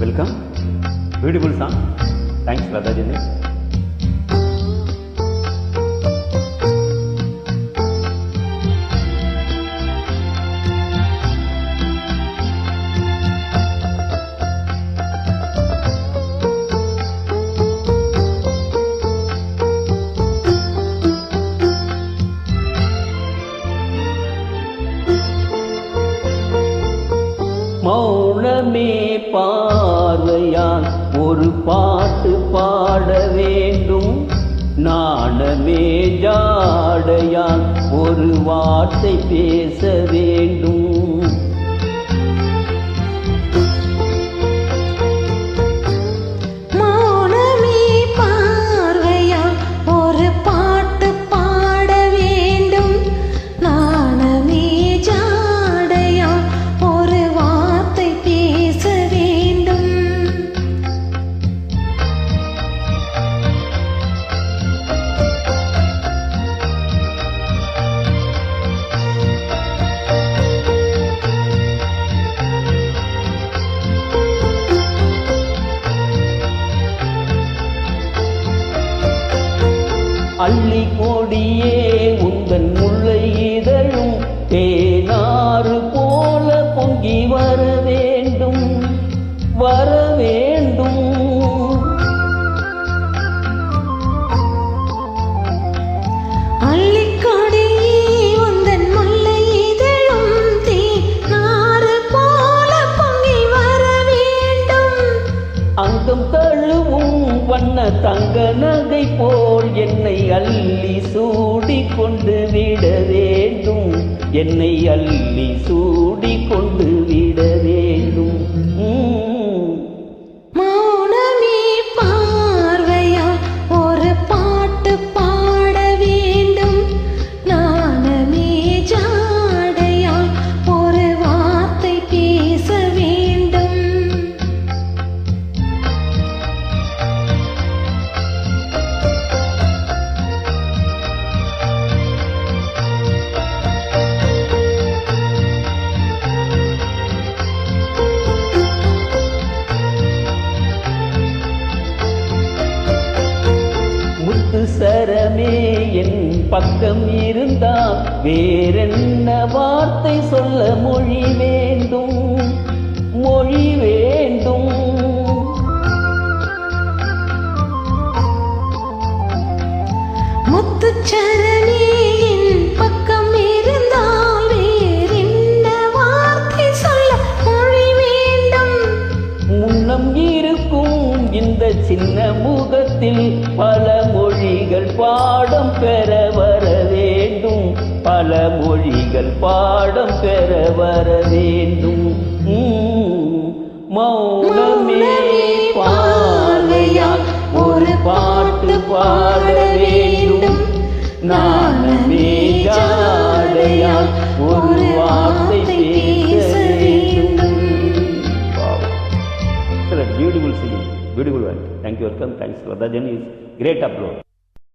Welcome. Beautiful song. Thanks ராதாஜனி. மௌனமே பார்வையால் ஒரு பாட்டு பாட வேண்டும், நாணமே ஜாடையால் ஒரு வார்த்தை பேச வேண்டும். அள்ளி கொடியே உந்தன் முல்லை இதழும் தேனாறு போல பொங்கி வர வேண்டும், வர வேண்டும். அங்கம் தழுவும் வண்ண தங்க நகை போல் என்னை அள்ளி சூடி கொண்டு விட வேண்டும், என்னை அள்ளி சூடி கொண்டு விட வேண்டும். மௌனமே பார்வையா ஒரு பாட்டு பாட வேண்டும், நாணமே ஜாடையா ஒரு வார்த்தை பேச வேண்டும். சரமே என் பக்கம் இருந்தால் வேறென்ன வார்த்தை சொல்ல மொழி வேண்டும், மொழி வேண்டும். முத்துச்சரமே என் பக்கம் இருந்தால் வேறென்ன வார்த்தை சொல்ல மொழி வேண்டும். முன்னம் இருக்கும் இந்த சின்ன முகத்தில் பல மொழிகள் பாடம் பெற வர வேண்டும், பல மொழிகள் பாடம் பெற வர வேண்டும். மௌனமே பார்வையால் ஒரு பாட்டு பாட வேண்டும், நாணமே ஜாடையால் ஒரு வார்த்தை பேச வேண்டும். Beautiful singing, beautiful work. Thank you, welcome. Thanks, Radhajani is great upload.